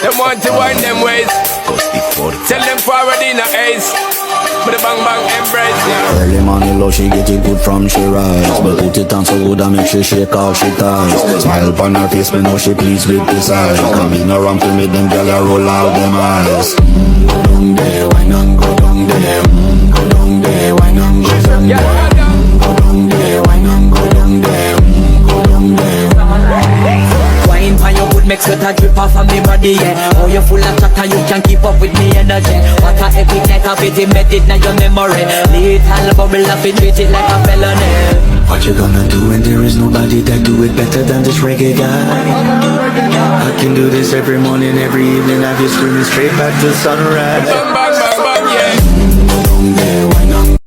Them want to wind them ways. Tell them forward in a ace. But the bang bang embrace, yeah. Early money low, she get it good from she rise. But put it on so good and make she shake all she ties. Smile upon her face, me know she pleased with this eyes. Come in around to me, them gyal a roll out them eyes. Go down there, why not go down there? Go down there, why not go down there? Go down there, why not go down there? Go down there. Wine for your good makes sweat a drip off of me body, yeah. Oh, you full of chatter, you can keep up with me energy. What a epic night of it, embedded in your memory. Little bubble up, it treat it like a felony. What you gonna do when there is nobody that do it better than this reggae guy? I can do this every morning, every evening. Have you screaming straight back to sunrise. Bang bang bang bang, yeah. Go down there.